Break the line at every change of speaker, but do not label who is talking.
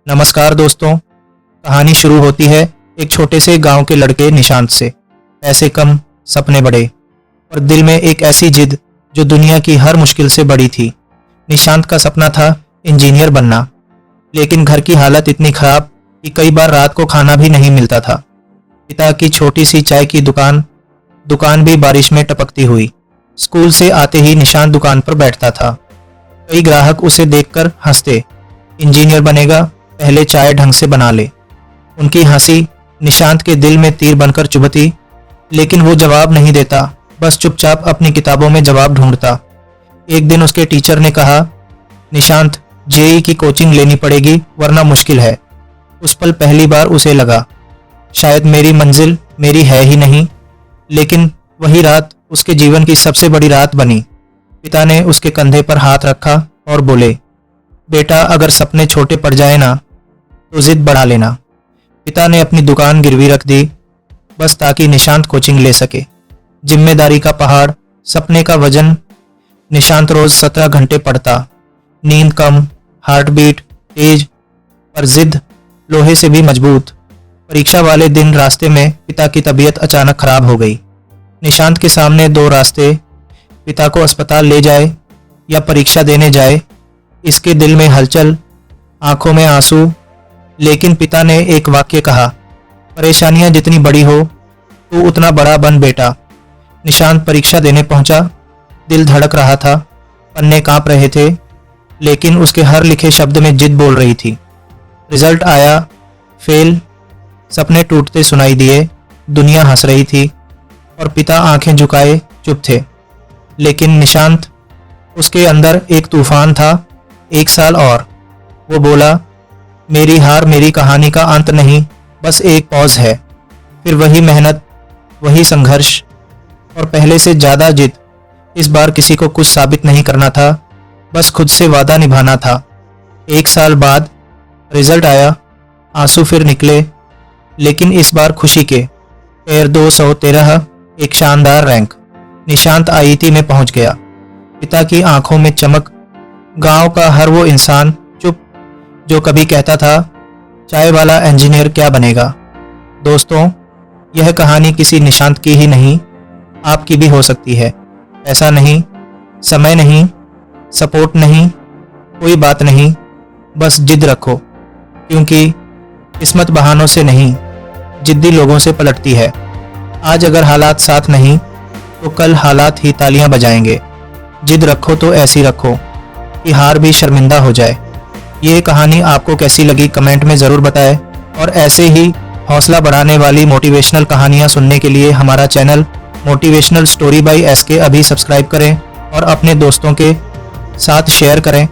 नमस्कार दोस्तों। कहानी शुरू होती है एक छोटे से गांव के लड़के निशांत से। पैसे कम, सपने बड़े और दिल में एक ऐसी जिद जो दुनिया की हर मुश्किल से बड़ी थी। निशांत का सपना था इंजीनियर बनना, लेकिन घर की हालत इतनी खराब कि कई बार रात को खाना भी नहीं मिलता था। पिता की छोटी सी चाय की दुकान भी बारिश में टपकती हुई। स्कूल से आते ही निशांत दुकान पर बैठता था। कई ग्राहक उसे देखकर हंसते, इंजीनियर बनेगा, पहले चाय ढंग से बना ले। उनकी हंसी निशांत के दिल में तीर बनकर चुभती, लेकिन वो जवाब नहीं देता, बस चुपचाप अपनी किताबों में जवाब ढूंढता। एक दिन उसके टीचर ने कहा, निशांत, जेईई की कोचिंग लेनी पड़ेगी वरना मुश्किल है। उस पल पहली बार उसे लगा, शायद मेरी मंजिल मेरी है ही नहीं। लेकिन वही रात उसके जीवन की सबसे बड़ी रात बनी। पिता ने उसके कंधे पर हाथ रखा और बोले, बेटा, अगर सपने छोटे पड़ जाए ना तो जिद बढ़ा लेना। पिता ने अपनी दुकान गिरवी रख दी, बस ताकि निशांत कोचिंग ले सके। जिम्मेदारी का पहाड़, सपने का वजन। निशांत रोज 17 घंटे पढ़ता, नींद कम, हार्ट बीट तेज, पर जिद लोहे से भी मजबूत। परीक्षा वाले दिन रास्ते में पिता की तबीयत अचानक खराब हो गई। निशांत के सामने दो रास्ते, पिता को अस्पताल ले जाए या परीक्षा देने जाए। इसके दिल में हलचल, आंखों में आंसू। लेकिन पिता ने एक वाक्य कहा, परेशानियां जितनी बड़ी हो तू उतना बड़ा बन बेटा। निशांत परीक्षा देने पहुंचा। दिल धड़क रहा था, पन्ने कांप रहे थे, लेकिन उसके हर लिखे शब्द में जिद बोल रही थी। रिजल्ट आया, फेल। सपने टूटते सुनाई दिए, दुनिया हंस रही थी और पिता आंखें झुकाए चुप थे। लेकिन निशांत, उसके अंदर एक तूफान था। 1 साल और। वो बोला, मेरी हार मेरी कहानी का अंत नहीं, बस एक पॉज है। फिर वही मेहनत, वही संघर्ष और पहले से ज्यादा जिद। इस बार किसी को कुछ साबित नहीं करना था, बस खुद से वादा निभाना था। 1 साल बाद रिजल्ट आया, आंसू फिर निकले, लेकिन इस बार खुशी के। पैर 213, एक शानदार रैंक। निशांत आईआईटी में पहुंच गया। पिता की आंखों में चमक। गांव का हर वो इंसान चुप जो कभी कहता था, चाय वाला इंजीनियर क्या बनेगा। दोस्तों, यह कहानी किसी निशांत की ही नहीं, आपकी भी हो सकती है। ऐसा नहीं, समय नहीं, सपोर्ट नहीं, कोई बात नहीं, बस जिद रखो, क्योंकि किस्मत बहानों से नहीं, जिद्दी लोगों से पलटती है। आज अगर हालात साथ नहीं तो कल हालात ही तालियां बजाएंगे। जिद रखो तो ऐसी रखो कि हार भी शर्मिंदा हो जाए। ये कहानी आपको कैसी लगी कमेंट में ज़रूर बताएं, और ऐसे ही हौसला बढ़ाने वाली मोटिवेशनल कहानियां सुनने के लिए हमारा channel motivational story by SK अभी सब्सक्राइब करें और अपने दोस्तों के साथ शेयर करें।